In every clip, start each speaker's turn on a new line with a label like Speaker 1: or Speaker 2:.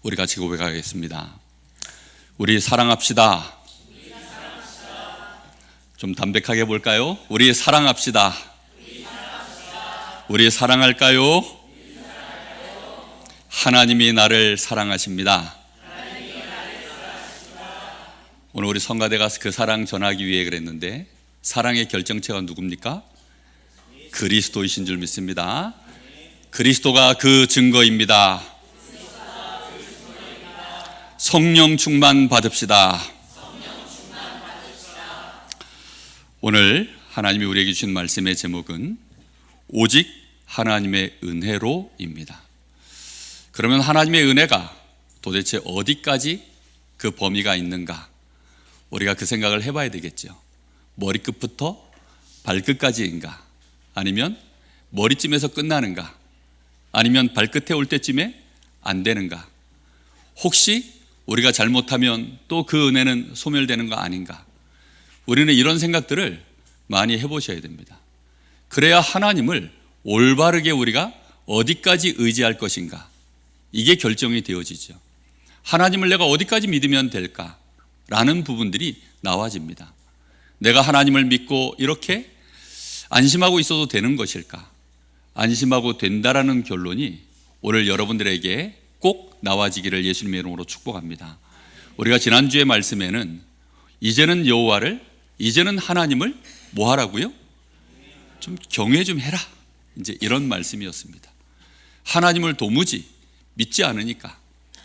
Speaker 1: 우리 같이 고백하겠습니다. 우리 사랑합시다. 좀 담백하게 볼까요? 우리 사랑합시다. 우리 사랑할까요? 하나님이 나를 사랑하십니다. 오늘 우리 성가대 가서 그 사랑 전하기 위해 그랬는데, 사랑의 결정체가 누굽니까? 그리스도이신 줄 믿습니다. 그리스도가 그 증거입니다. 성령 충만 받읍시다. 오늘 하나님이 우리에게 주신 말씀의 제목은 오직 하나님의 은혜로입니다. 그러면 하나님의 은혜가 도대체 어디까지 그 범위가 있는가? 우리가 그 생각을 해봐야 되겠죠. 머리끝부터 발끝까지인가? 아니면 머리쯤에서 끝나는가? 아니면 발끝에 올 때쯤에 안 되는가? 혹시 우리가 잘못하면 또 그 은혜는 소멸되는 거 아닌가? 우리는 이런 생각들을 많이 해보셔야 됩니다. 그래야 하나님을 올바르게 우리가 어디까지 의지할 것인가, 이게 결정이 되어지죠. 하나님을 내가 어디까지 믿으면 될까? 라는 부분들이 나와집니다. 내가 하나님을 믿고 이렇게 안심하고 있어도 되는 것일까? 안심하고 된다라는 결론이 오늘 여러분들에게 꼭 나와지기를 예수님의 이름으로 축복합니다. 우리가 지난주의 말씀에는 이제는 여호와를, 이제는 하나님을 뭐 하라고요? 좀 경외 좀 해라, 이제 이런 말씀이었습니다. 하나님을 도무지 믿지 않으니까,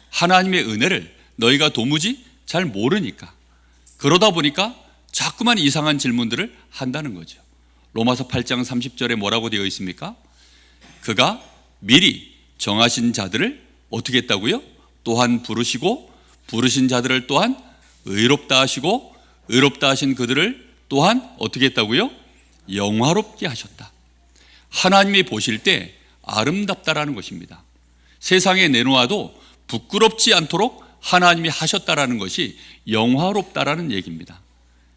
Speaker 1: 하나님의 은혜를 너희가 도무지 잘 모르니까, 그러다 보니까 자꾸만 이상한 질문들을 한다는 거죠. 로마서 8장 30절에 뭐라고 되어 있습니까? 그가 미리 정하신 자들을 어떻게 했다고요? 또한 부르시고, 부르신 자들을 또한 의롭다 하시고, 의롭다 하신 그들을 또한 어떻게 했다고요? 영화롭게 하셨다. 하나님이 보실 때 아름답다라는 것입니다. 세상에 내놓아도 부끄럽지 않도록 하나님이 하셨다라는 것이 영화롭다라는 얘기입니다.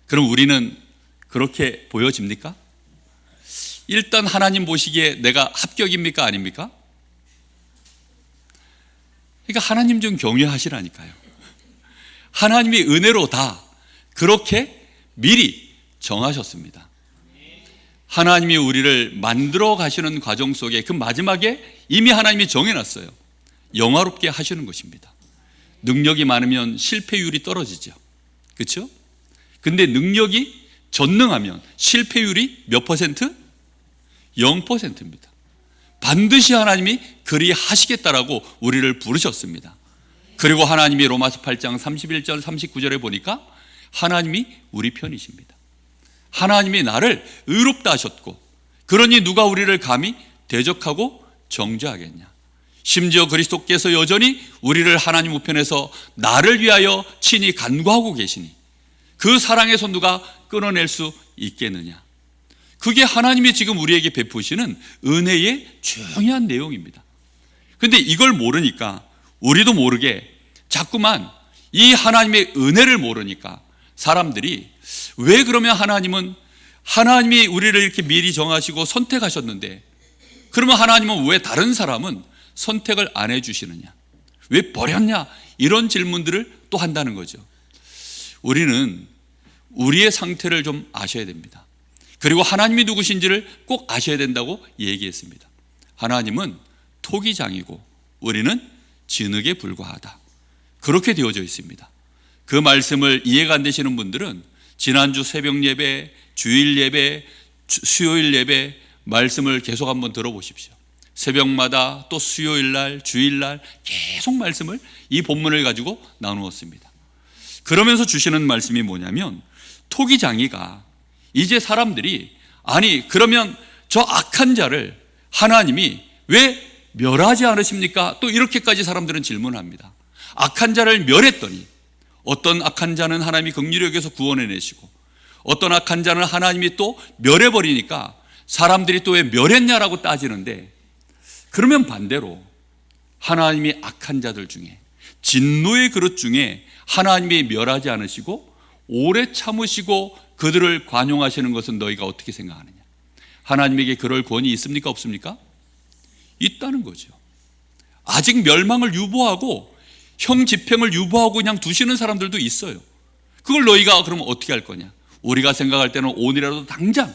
Speaker 1: 그럼 우리는 그렇게 보여집니까? 일단 하나님 보시기에 내가 합격입니까? 아닙니까? 그러니까 하나님 좀 경외하시라니까요. 하나님이 은혜로 다 그렇게 미리 정하셨습니다. 하나님이 우리를 만들어 가시는 과정 속에 그 마지막에 이미 하나님이 정해놨어요. 영화롭게 하시는 것입니다. 능력이 많으면 실패율이 떨어지죠. 그렇죠? 근데 능력이 전능하면 실패율이 몇 퍼센트? 0%입니다. 반드시 하나님이 그리 하시겠다라고 우리를 부르셨습니다. 그리고 하나님이 로마서 8장 31절 39절에 보니까 하나님이 우리 편이십니다. 하나님이 나를 의롭다 하셨고, 그러니 누가 우리를 감히 대적하고 정죄하겠냐? 심지어 그리스도께서 여전히 우리를 하나님 우편에서 나를 위하여 친히 간구하고 계시니 그 사랑의 손 누가 끊어낼 수 있겠느냐? 그게 하나님이 지금 우리에게 베푸시는 은혜의 중요한 내용입니다. 그런데 이걸 모르니까, 우리도 모르게 자꾸만 이 하나님의 은혜를 모르니까 사람들이, 왜 그러면 하나님이 우리를 이렇게 미리 정하시고 선택하셨는데, 그러면 하나님은 왜 다른 사람은 선택을 안 해주시느냐? 왜 버렸냐? 이런 질문들을 또 한다는 거죠. 우리는 우리의 상태를 좀 아셔야 됩니다. 그리고 하나님이 누구신지를 꼭 아셔야 된다고 얘기했습니다. 하나님은 토기장이고 우리는 진흙에 불과하다, 그렇게 되어져 있습니다. 그 말씀을 이해가 안 되시는 분들은 지난주 새벽 예배, 주일 예배, 수요일 예배 말씀을 계속 한번 들어보십시오. 새벽마다 또 수요일날, 주일날 계속 말씀을, 이 본문을 가지고 나누었습니다. 그러면서 주시는 말씀이 뭐냐면, 토기장이가 이제 사람들이, 아니 그러면 저 악한 자를 하나님이 왜 멸하지 않으십니까? 또 이렇게까지 사람들은 질문합니다. 악한 자를 멸했더니, 어떤 악한 자는 하나님이 긍휼히 여겨서 구원해내시고, 어떤 악한 자는 하나님이 또 멸해버리니까 사람들이 또 왜 멸했냐라고 따지는데, 그러면 반대로 하나님이 악한 자들 중에, 진노의 그릇 중에 하나님이 멸하지 않으시고 오래 참으시고 그들을 관용하시는 것은 너희가 어떻게 생각하느냐? 하나님에게 그럴 권위 있습니까? 없습니까? 있다는 거죠. 아직 멸망을 유보하고 형 집행을 유보하고 그냥 두시는 사람들도 있어요. 그걸 너희가 그러면 어떻게 할 거냐? 우리가 생각할 때는 오늘이라도 당장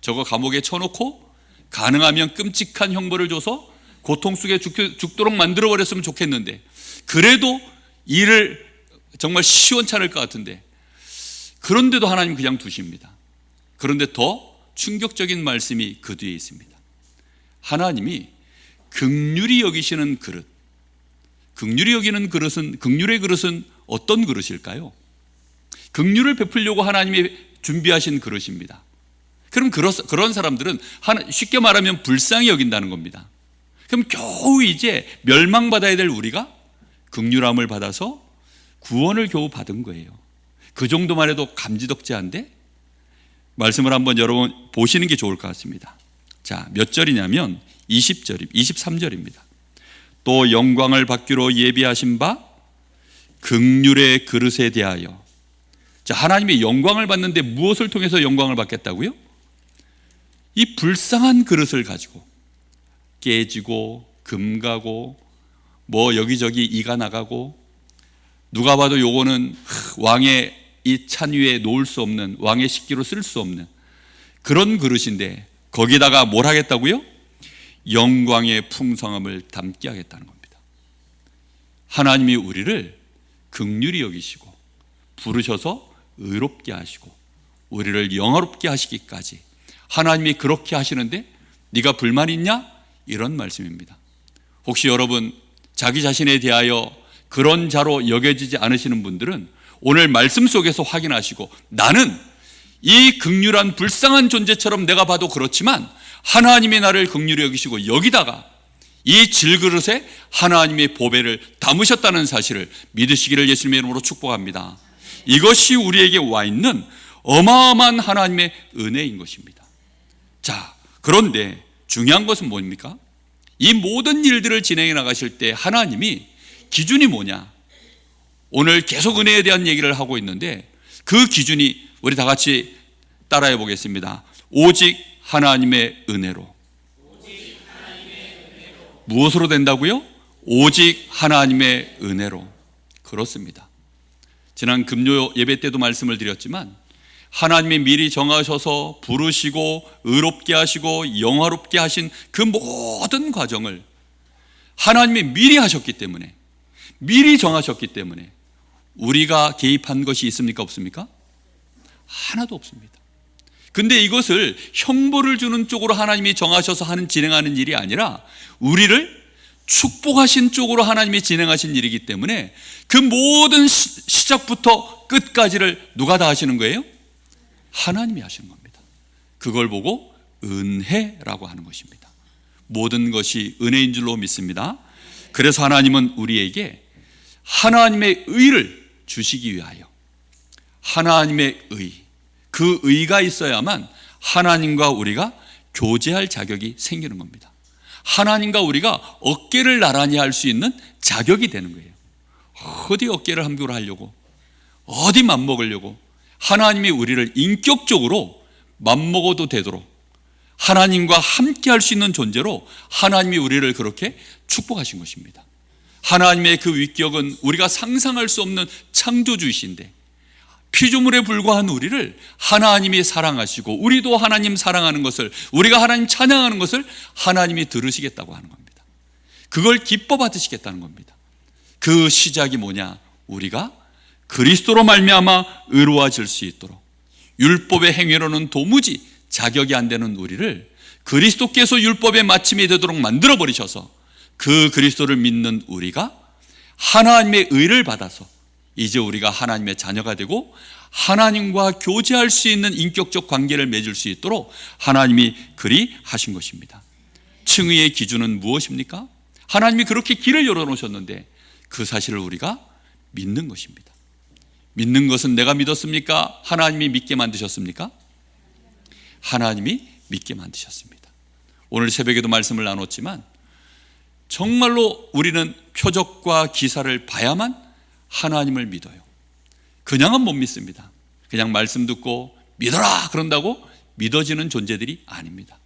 Speaker 1: 저거 감옥에 쳐놓고 가능하면 끔찍한 형벌을 줘서 고통 속에 죽도록 만들어버렸으면 좋겠는데, 그래도 일을 정말 시원찮을 것 같은데, 그런데도 하나님 그냥 두십니다. 그런데 더 충격적인 말씀이 그 뒤에 있습니다. 하나님이 긍휼히 여기시는 그릇, 긍휼히 여기는 그릇은, 긍휼의 그릇은 어떤 그릇일까요? 긍휼을 베풀려고 하나님이 준비하신 그릇입니다. 그럼 그런 사람들은 쉽게 말하면 불쌍히 여긴다는 겁니다. 그럼 겨우 이제 멸망받아야 될 우리가 긍휼함을 받아서 구원을 겨우 받은 거예요. 그 정도만 해도 감지덕지한데, 말씀을 한번 여러분 보시는 게 좋을 것 같습니다. 자, 몇 절이냐면 23절입니다. 또 영광을 받기로 예비하신 바 긍휼의 그릇에 대하여. 자, 하나님의 영광을 받는데 무엇을 통해서 영광을 받겠다고요? 이 불쌍한 그릇을 가지고 깨지고 금가고 뭐 여기저기 이가 나가고, 누가 봐도 요거는 왕의 이 찬 위에 놓을 수 없는, 왕의 식기로 쓸 수 없는 그런 그릇인데, 거기다가 뭘 하겠다고요? 영광의 풍성함을 담게 하겠다는 겁니다. 하나님이 우리를 긍휼히 여기시고 부르셔서 의롭게 하시고 우리를 영화롭게 하시기까지 하나님이 그렇게 하시는데 네가 불만 있냐? 이런 말씀입니다. 혹시 여러분 자기 자신에 대하여 그런 자로 여겨지지 않으시는 분들은 오늘 말씀 속에서 확인하시고, 나는 이 긍휼한 불쌍한 존재처럼 내가 봐도 그렇지만 하나님이 나를 긍휼히 여기시고 여기다가 이 질그릇에 하나님의 보배를 담으셨다는 사실을 믿으시기를 예수님의 이름으로 축복합니다. 이것이 우리에게 와 있는 어마어마한 하나님의 은혜인 것입니다. 자, 그런데 중요한 것은 뭡니까? 이 모든 일들을 진행해 나가실 때 하나님이 기준이 뭐냐? 오늘 계속 은혜에 대한 얘기를 하고 있는데, 그 기준이 우리 다 같이 따라해 보겠습니다. 오직 하나님의 은혜로. 무엇으로 된다고요? 오직 하나님의 은혜로. 그렇습니다. 지난 금요 예배 때도 말씀을 드렸지만, 하나님이 미리 정하셔서 부르시고 의롭게 하시고 영화롭게 하신 그 모든 과정을 하나님이 미리 하셨기 때문에, 미리 정하셨기 때문에 우리가 개입한 것이 있습니까? 없습니까? 하나도 없습니다. 근데 이것을 형벌을 주는 쪽으로 하나님이 정하셔서 진행하는 일이 아니라 우리를 축복하신 쪽으로 하나님이 진행하신 일이기 때문에 그 모든 시작부터 끝까지를 누가 다 하시는 거예요? 하나님이 하시는 겁니다. 그걸 보고 은혜라고 하는 것입니다. 모든 것이 은혜인 줄로 믿습니다. 그래서 하나님은 우리에게 하나님의 의를 주시기 위하여, 하나님의 의, 그 의가 있어야만 하나님과 우리가 교제할 자격이 생기는 겁니다. 하나님과 우리가 어깨를 나란히 할 수 있는 자격이 되는 거예요. 어디 어깨를 함부로 하려고, 어디 맘먹으려고. 하나님이 우리를 인격적으로 맘먹어도 되도록 하나님과 함께 할 수 있는 존재로 하나님이 우리를 그렇게 축복하신 것입니다. 하나님의 그 위격은 우리가 상상할 수 없는 창조주이신데, 피조물에 불과한 우리를 하나님이 사랑하시고 우리도 하나님 사랑하는 것을, 우리가 하나님 찬양하는 것을 하나님이 들으시겠다고 하는 겁니다. 그걸 기뻐 받으시겠다는 겁니다. 그 시작이 뭐냐? 우리가 그리스도로 말미암아 의로워질 수 있도록, 율법의 행위로는 도무지 자격이 안 되는 우리를 그리스도께서 율법의 마침이 되도록 만들어 버리셔서 그 그리스도를 믿는 우리가 하나님의 의를 받아서 이제 우리가 하나님의 자녀가 되고 하나님과 교제할 수 있는 인격적 관계를 맺을 수 있도록 하나님이 그리 하신 것입니다. 칭의의 기준은 무엇입니까? 하나님이 그렇게 길을 열어놓으셨는데 그 사실을 우리가 믿는 것입니다. 믿는 것은 내가 믿었습니까? 하나님이 믿게 만드셨습니까? 하나님이 믿게 만드셨습니다. 오늘 새벽에도 말씀을 나눴지만 정말로 우리는 표적과 기사를 봐야만 하나님을 믿어요. 그냥은 못 믿습니다. 그냥 말씀 듣고 믿어라 그런다고 믿어지는 존재들이 아닙니다.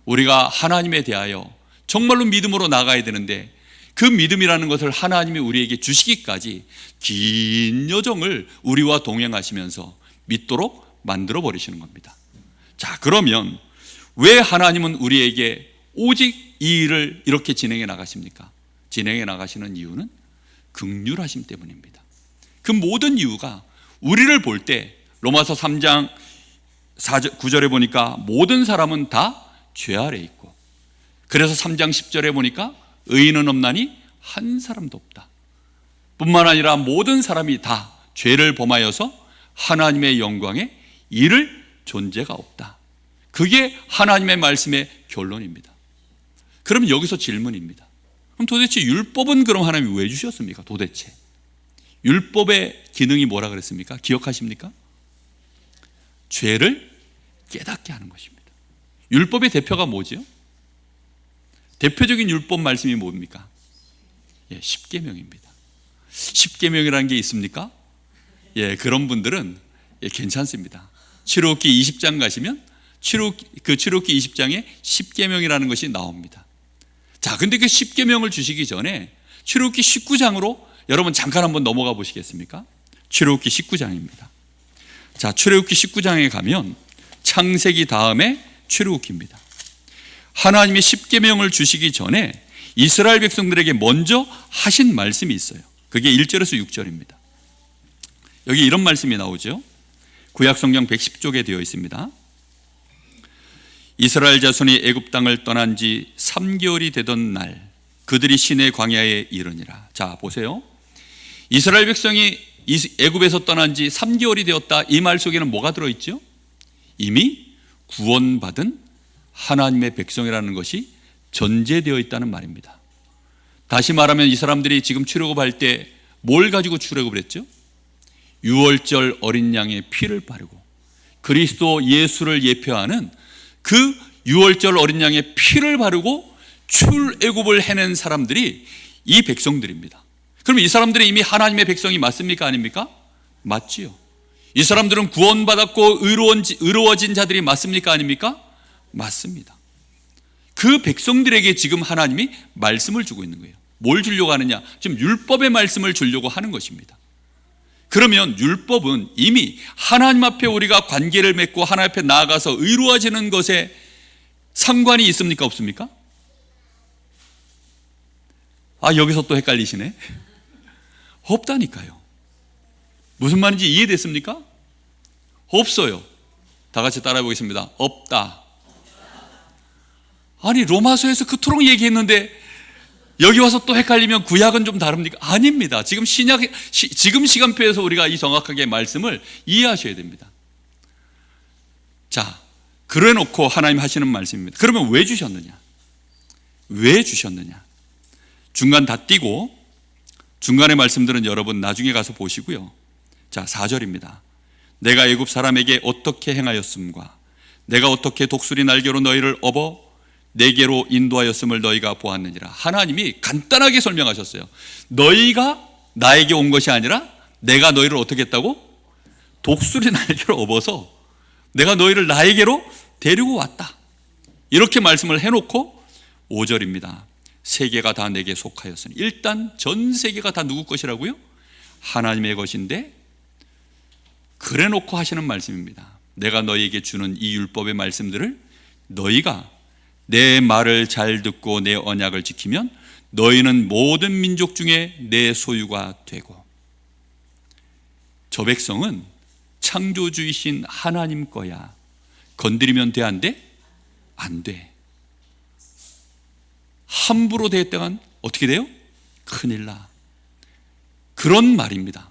Speaker 1: 우리가 하나님에 대하여 정말로 믿음으로 나가야 되는데 그 믿음이라는 것을 하나님이 우리에게 주시기까지 긴 여정을 우리와 동행하시면서 믿도록 만들어 버리시는 겁니다. 자, 그러면 왜 하나님은 우리에게 오직 이 일을 이렇게 진행해 나가십니까? 진행해 나가시는 이유는 긍휼하심 때문입니다. 그 모든 이유가 우리를 볼 때 로마서 3장 9절에 보니까 모든 사람은 다 죄 아래 있고, 그래서 3장 10절에 보니까 의인은 없나니 한 사람도 없다. 뿐만 아니라 모든 사람이 다 죄를 범하여서 하나님의 영광에 이를 존재가 없다. 그게 하나님의 말씀의 결론입니다. 그럼 여기서 질문입니다. 그럼 도대체 율법은 그럼 하나님이 왜 주셨습니까? 도대체 율법의 기능이 뭐라 그랬습니까? 기억하십니까? 죄를 깨닫게 하는 것입니다. 율법의 대표가 뭐지요? 대표적인 율법 말씀이 뭡니까? 십계명입니다. 십계명이라는 게 있습니까? 그런 분들은 괜찮습니다. 출애굽기 20장 가시면 출애굽기 20장에 십계명이라는 것이 나옵니다. 자, 근데 그 십계명을 주시기 전에 출애굽기 19장으로 여러분 잠깐 한번 넘어가 보시겠습니까? 출애굽기 19장입니다. 자, 출애굽기 19장에 가면 창세기 다음에 출애굽기입니다. 하나님이 십계명을 주시기 전에 이스라엘 백성들에게 먼저 하신 말씀이 있어요. 그게 1절에서 6절입니다. 여기 이런 말씀이 나오죠. 구약성경 110쪽에 되어 있습니다. 이스라엘 자손이 애굽 땅을 떠난 지 3개월이 되던 날 그들이 시내 광야에 이르니라. 자, 보세요. 이스라엘 백성이 애굽에서 떠난 지 3개월이 되었다. 이 말 속에는 뭐가 들어있죠? 이미 구원받은 하나님의 백성이라는 것이 전제되어 있다는 말입니다. 다시 말하면 이 사람들이 지금 출애굽할 때 뭘 가지고 출애굽을 했죠? 유월절 어린 양의 피를 바르고 그리스도 예수를 예표하는 그 유월절 어린 양의 피를 바르고 출애굽을 해낸 사람들이 이 백성들입니다. 그럼 이 사람들이 이미 하나님의 백성이 맞습니까? 아닙니까? 맞지요. 이 사람들은 구원받았고 의로워진 자들이 맞습니까? 아닙니까? 맞습니다. 그 백성들에게 지금 하나님이 말씀을 주고 있는 거예요. 뭘 주려고 하느냐? 지금 율법의 말씀을 주려고 하는 것입니다. 그러면 율법은 이미 하나님 앞에 우리가 관계를 맺고 하나님 앞에 나아가서 의로워지는 것에 상관이 있습니까? 없습니까? 여기서 또 헷갈리시네. 없다니까요. 무슨 말인지 이해됐습니까? 없어요. 다 같이 따라해 보겠습니다. 없다. 아니, 로마서에서 그토록 얘기했는데 여기 와서 또 헷갈리면 구약은 좀 다릅니까? 아닙니다. 지금 지금 시간표에서 우리가 이 정확하게 말씀을 이해하셔야 됩니다. 자, 그래 놓고 하나님 하시는 말씀입니다. 그러면 왜 주셨느냐? 왜 주셨느냐? 중간 다 띄고 중간의 말씀들은 여러분 나중에 가서 보시고요. 자, 4절입니다. 내가 애굽 사람에게 어떻게 행하였음과 내가 어떻게 독수리 날개로 너희를 업어 내게로 인도하였음을 너희가 보았느니라. 하나님이 간단하게 설명하셨어요. 너희가 나에게 온 것이 아니라 내가 너희를 어떻게 했다고? 독수리 날개로 업어서 내가 너희를 나에게로 데리고 왔다. 이렇게 말씀을 해놓고 5절입니다. 세계가 다 내게 속하였으니. 일단 전 세계가 다 누구 것이라고요? 하나님의 것인데 그래 놓고 하시는 말씀입니다. 내가 너희에게 주는 이 율법의 말씀들을 너희가 내 말을 잘 듣고 내 언약을 지키면 너희는 모든 민족 중에 내 소유가 되고. 저 백성은 창조주이신 하나님 거야. 건드리면 돼, 안 돼? 안 돼. 함부로 대했다간 어떻게 돼요? 큰일 나. 그런 말입니다.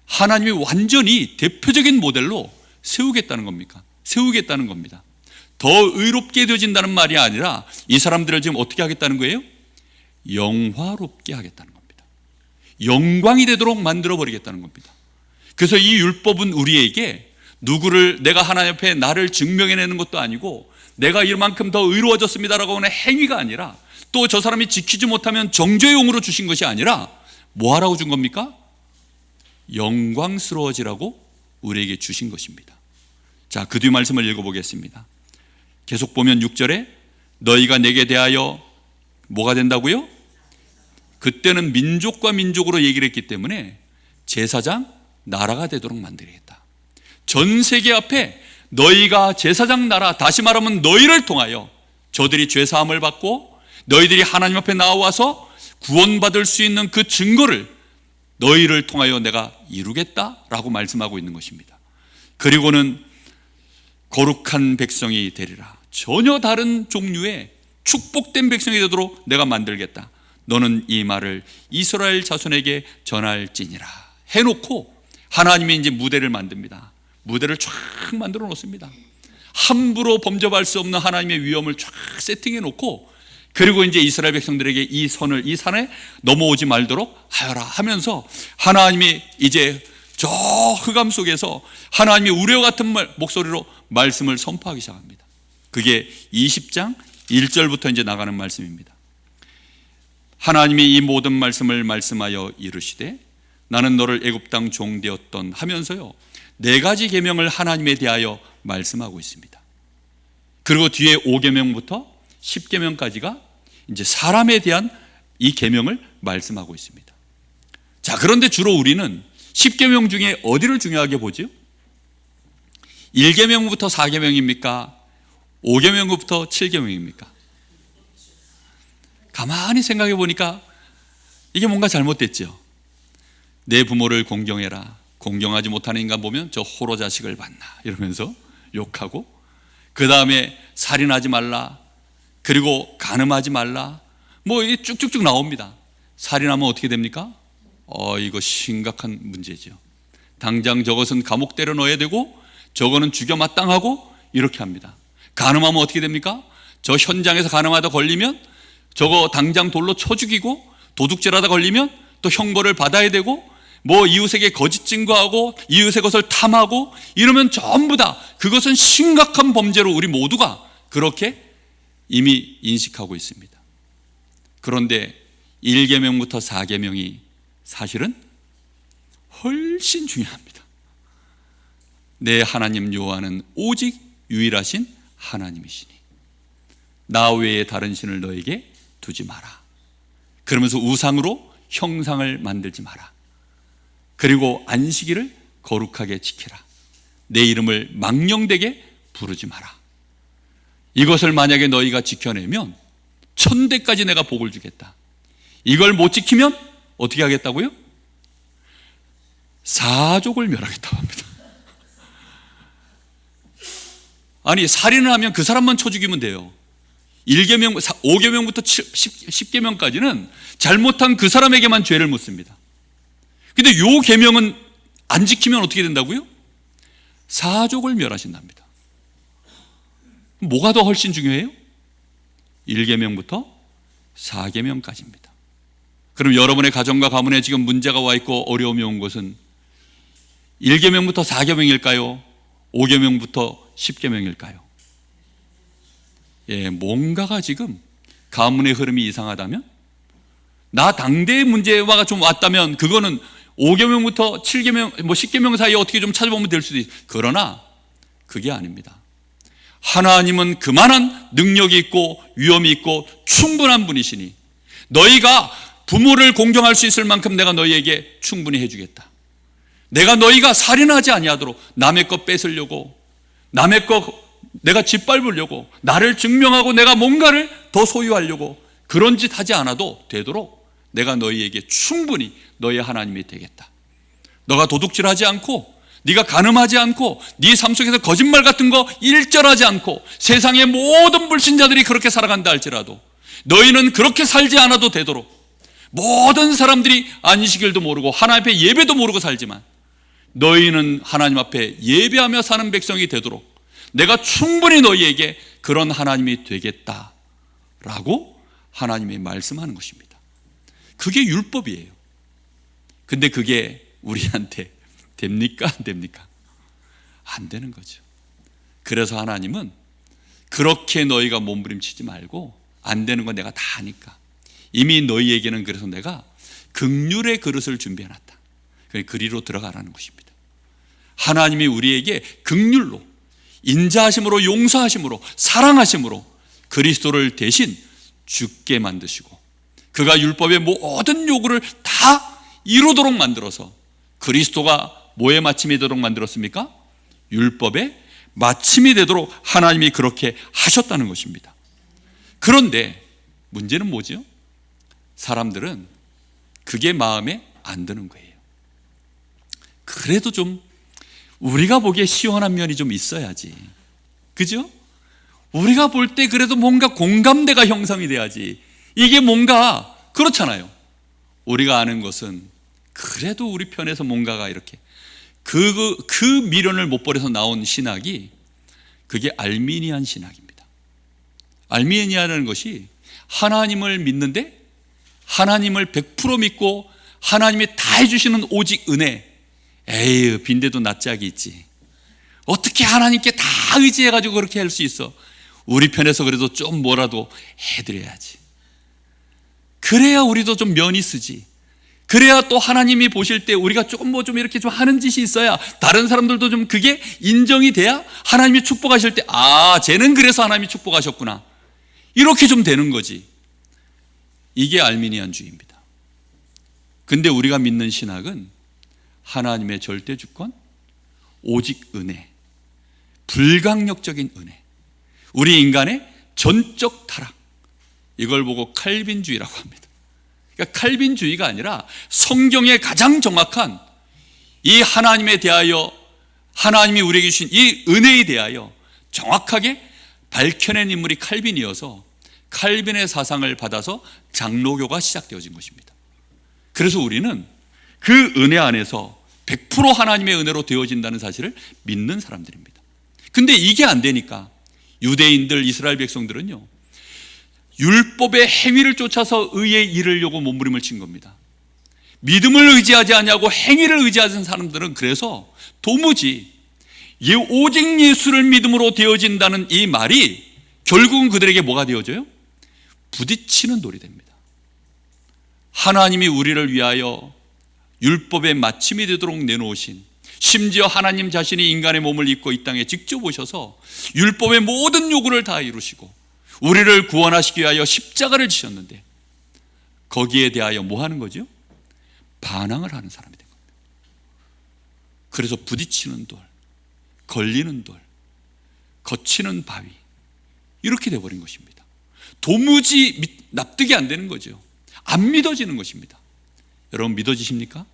Speaker 1: 하나님이 완전히 대표적인 모델로 세우겠다는 겁니까? 세우겠다는 겁니다. 더 의롭게 되어진다는 말이 아니라 이 사람들을 지금 어떻게 하겠다는 거예요? 영화롭게 하겠다는 겁니다. 영광이 되도록 만들어버리겠다는 겁니다. 그래서 이 율법은 우리에게 누구를 내가 하나님 앞에 나를 증명해내는 것도 아니고 내가 이만큼 더 의로워졌습니다라고 하는 행위가 아니라 또 저 사람이 지키지 못하면 정죄용으로 주신 것이 아니라 뭐 하라고 준 겁니까? 영광스러워지라고 우리에게 주신 것입니다. 자, 그 뒤 말씀을 읽어보겠습니다. 계속 보면 6절에 너희가 내게 대하여 뭐가 된다고요? 그때는 민족과 민족으로 얘기를 했기 때문에 제사장 나라가 되도록 만들겠다. 전 세계 앞에 너희가 제사장 나라, 다시 말하면 너희를 통하여 저들이 죄사함을 받고 너희들이 하나님 앞에 나와서 구원받을 수 있는 그 증거를 너희를 통하여 내가 이루겠다라고 말씀하고 있는 것입니다. 그리고는 거룩한 백성이 되리라. 전혀 다른 종류의 축복된 백성이 되도록 내가 만들겠다. 너는 이 말을 이스라엘 자손에게 전할지니라 해놓고 하나님이 이제 무대를 만듭니다. 무대를 쫙 만들어 놓습니다. 함부로 범접할 수 없는 하나님의 위엄을 쫙 세팅해 놓고, 그리고 이제 이스라엘 백성들에게 이 산에 넘어오지 말도록 하여라 하면서 하나님이 이제 저 흑암 속에서 하나님이 우레와 같은 목소리로 말씀을 선포하기 시작합니다. 그게 20장 1절부터 이제 나가는 말씀입니다. 하나님이 이 모든 말씀을 말씀하여 이르시되 나는 너를 애굽 땅 종 되었던 하면서요, 4가지 계명을 하나님에 대하여 말씀하고 있습니다. 그리고 뒤에 5계명부터 10계명까지가 이제 사람에 대한 이 계명을 말씀하고 있습니다. 자, 그런데 주로 우리는 10계명 중에 어디를 중요하게 보죠? 1계명부터 4계명입니까? 5계명부터 7계명입니까? 가만히 생각해 보니까 이게 뭔가 잘못됐죠. 내 부모를 공경해라. 공경하지 못하는 인간 보면 저 호로 자식을 봤나 이러면서 욕하고, 그 다음에 살인하지 말라, 그리고 간음하지 말라, 뭐 이게 쭉쭉쭉 나옵니다. 살인하면 어떻게 됩니까? 이거 심각한 문제죠. 당장 저것은 감옥 때려 넣어야 되고 저거는 죽여 마땅하고 이렇게 합니다. 간음하면 어떻게 됩니까? 저 현장에서 간음하다 걸리면 저거 당장 돌로 쳐 죽이고, 도둑질하다 걸리면 또 형벌을 받아야 되고, 뭐 이웃에게 거짓 증거하고 이웃의 것을 탐하고 이러면 전부 다 그것은 심각한 범죄로 우리 모두가 그렇게 이미 인식하고 있습니다. 그런데 1계명부터 4계명이 사실은 훨씬 중요합니다. 내 하나님 여호와는 오직 유일하신 하나님이시니 나 외에 다른 신을 너에게 두지 마라. 그러면서 우상으로 형상을 만들지 마라. 그리고 안식일을 거룩하게 지켜라. 내 이름을 망령되게 부르지 마라. 이것을 만약에 너희가 지켜내면 1000대까지 내가 복을 주겠다. 이걸 못 지키면 어떻게 하겠다고요? 사족을 멸하겠다고 합니다. 아니, 살인을 하면 그 사람만 쳐 죽이면 돼요. 1계명, 5계명부터 10계명까지는 잘못한 그 사람에게만 죄를 묻습니다. 근데 요 계명은 안 지키면 어떻게 된다고요? 사족을 멸하신답니다. 뭐가 더 훨씬 중요해요? 1계명부터 4계명까지입니다. 그럼 여러분의 가정과 가문에 지금 문제가 와 있고 어려움이 온 것은 1계명부터 4계명일까요? 5계명부터 10계명일까요? 뭔가가 지금 가문의 흐름이 이상하다면, 나 당대의 문제가 좀 왔다면 그거는 5계명부터 7계명, 10계명 사이에 어떻게 좀 찾아보면 될 수도 있어요. 그러나 그게 아닙니다. 하나님은 그만한 능력이 있고 위엄이 있고 충분한 분이시니 너희가 부모를 공경할 수 있을 만큼 내가 너희에게 충분히 해주겠다. 내가 너희가 살인하지 아니하도록 남의 것 뺏으려고, 남의 것 내가 짓밟으려고, 나를 증명하고 내가 뭔가를 더 소유하려고 그런 짓 하지 않아도 되도록 내가 너희에게 충분히 너희의 하나님이 되겠다. 너가 도둑질하지 않고, 네가 간음하지 않고, 네 삶 속에서 거짓말 같은 거 일절하지 않고 세상의 모든 불신자들이 그렇게 살아간다 할지라도 너희는 그렇게 살지 않아도 되도록, 모든 사람들이 안식일도 모르고 하나님 앞에 예배도 모르고 살지만 너희는 하나님 앞에 예배하며 사는 백성이 되도록 내가 충분히 너희에게 그런 하나님이 되겠다라고 하나님이 말씀하는 것입니다. 그게 율법이에요. 근데 그게 우리한테 됩니까? 안 됩니까? 안 되는 거죠. 그래서 하나님은 그렇게 너희가 몸부림치지 말고, 안 되는 건 내가 다 아니까 이미 너희에게는 그래서 내가 긍휼의 그릇을 준비해놨다. 그리로 들어가라는 것입니다. 하나님이 우리에게 긍휼로, 인자하심으로, 용서하심으로, 사랑하심으로 그리스도를 대신 죽게 만드시고 그가 율법의 모든 요구를 다 이루도록 만들어서 그리스도가 뭐에 마침이 되도록 만들었습니까? 율법의 마침이 되도록 하나님이 그렇게 하셨다는 것입니다. 그런데 문제는 뭐죠? 사람들은 그게 마음에 안 드는 거예요. 그래도 좀 우리가 보기에 시원한 면이 좀 있어야지, 그죠? 우리가 볼 때 그래도 뭔가 공감대가 형성이 돼야지. 이게 뭔가 그렇잖아요. 우리가 아는 것은 그래도 우리 편에서 뭔가가 이렇게 그 미련을 못 버려서 나온 신학이 그게 알미니안 신학입니다. 알미니아라는 것이 하나님을 믿는데 하나님을 100% 믿고 하나님이 다 해주시는 오직 은혜. 에이, 빈대도 낯짝이 있지. 어떻게 하나님께 다 의지해가지고 그렇게 할 수 있어? 우리 편에서 그래도 좀 뭐라도 해드려야지. 그래야 우리도 좀 면이 쓰지. 그래야 또 하나님이 보실 때 우리가 조금 뭐 좀 이렇게 좀 하는 짓이 있어야 다른 사람들도 좀 그게 인정이 돼야 하나님이 축복하실 때, 아, 쟤는 그래서 하나님이 축복하셨구나, 이렇게 좀 되는 거지. 이게 알미니안주의입니다. 근데 우리가 믿는 신학은 하나님의 절대 주권, 오직 은혜, 불강력적인 은혜, 우리 인간의 전적 타락, 이걸 보고 칼빈주의라고 합니다. 그러니까 칼빈주의가 아니라 성경의 가장 정확한 이 하나님에 대하여, 하나님이 우리에게 주신 이 은혜에 대하여 정확하게 밝혀낸 인물이 칼빈이어서 칼빈의 사상을 받아서 장로교가 시작되어진 것입니다. 그래서 우리는 그 은혜 안에서 100% 하나님의 은혜로 되어진다는 사실을 믿는 사람들입니다. 근데 이게 안 되니까 유대인들, 이스라엘 백성들은요, 율법의 행위를 쫓아서 의에 이르려고 몸부림을 친 겁니다. 믿음을 의지하지 않냐고 행위를 의지하는 사람들은 그래서 도무지 오직 예수를 믿음으로 되어진다는 이 말이 결국은 그들에게 뭐가 되어져요? 부딪히는 돌이 됩니다. 하나님이 우리를 위하여 율법의 마침이 되도록 내놓으신, 심지어 하나님 자신이 인간의 몸을 입고 이 땅에 직접 오셔서 율법의 모든 요구를 다 이루시고 우리를 구원하시기 위하여 십자가를 지셨는데 거기에 대하여 뭐 하는 거죠? 반항을 하는 사람이 된 겁니다. 그래서 부딪히는 돌, 걸리는 돌, 거치는 바위, 이렇게 돼버린 것입니다. 도무지 납득이 안 되는 거죠. 안 믿어지는 것입니다. 여러분 믿어지십니까?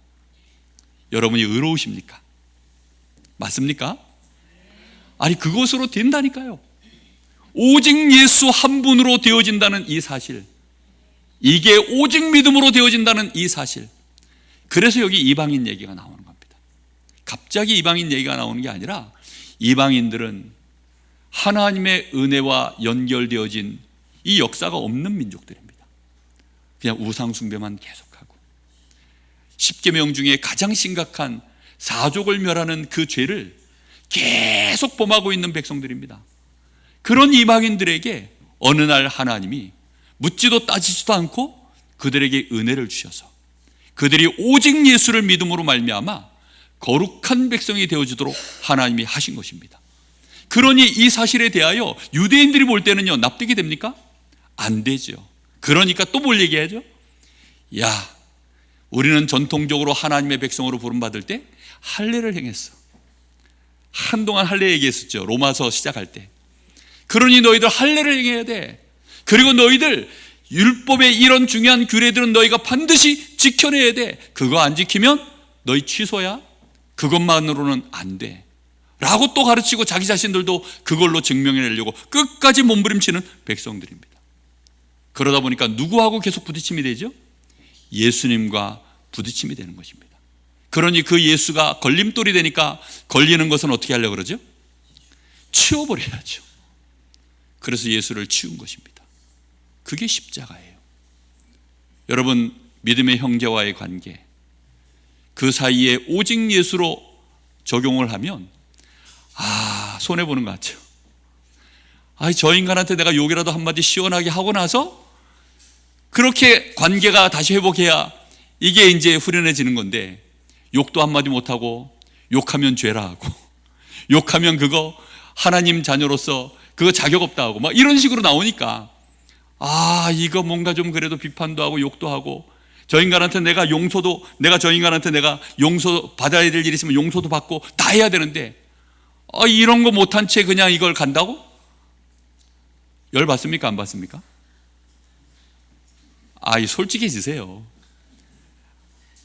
Speaker 1: 여러분이 의로우십니까? 맞습니까? 아니, 그것으로 된다니까요. 오직 예수 한 분으로 되어진다는 이 사실, 이게 오직 믿음으로 되어진다는 이 사실. 그래서 여기 이방인 얘기가 나오는 겁니다. 갑자기 이방인 얘기가 나오는 게 아니라 이방인들은 하나님의 은혜와 연결되어진 이 역사가 없는 민족들입니다. 그냥 우상 숭배만 계속하고 십계명 중에 가장 심각한 사족을 멸하는 그 죄를 계속 범하고 있는 백성들입니다. 그런 이방인들에게 어느 날 하나님이 묻지도 따지지도 않고 그들에게 은혜를 주셔서 그들이 오직 예수를 믿음으로 말미암아 거룩한 백성이 되어지도록 하나님이 하신 것입니다. 그러니 이 사실에 대하여 유대인들이 볼 때는요, 납득이 됩니까? 안 되죠. 그러니까 또 뭘 얘기하죠? 야, 우리는 전통적으로 하나님의 백성으로 부름받을 때 할례를 행했어. 한동안 할례 얘기했었죠, 로마서 시작할 때. 그러니 너희들 할례를 행해야 돼. 그리고 너희들 율법의 이런 중요한 규례들은 너희가 반드시 지켜내야 돼. 그거 안 지키면 너희 취소야. 그것만으로는 안 돼 라고 또 가르치고 자기 자신들도 그걸로 증명해내려고 끝까지 몸부림치는 백성들입니다. 그러다 보니까 누구하고 계속 부딪힘이 되죠? 예수님과 부딪힘이 되는 것입니다. 그러니 그 예수가 걸림돌이 되니까 걸리는 것은 어떻게 하려고 그러죠? 치워버려야죠. 그래서 예수를 치운 것입니다. 그게 십자가예요. 여러분, 믿음의 형제와의 관계, 그 사이에 오직 예수로 적용을 하면 손해보는 것 같죠. 저 인간한테 내가 욕이라도 한마디 시원하게 하고 나서 그렇게 관계가 다시 회복해야 이게 이제 후련해지는 건데, 욕도 한마디 못하고 욕하면 죄라 하고 욕하면 그거 하나님 자녀로서 그거 자격 없다 하고 막 이런 식으로 나오니까 이거 뭔가 좀 그래도 비판도 하고 욕도 하고, 저 인간한테 내가 저 인간한테 내가 용서 받아야 될 일이 있으면 용서도 받고 다 해야 되는데, 이런 거 못한 채 그냥 이걸 간다고? 열 받습니까? 안 받습니까? 솔직해지세요.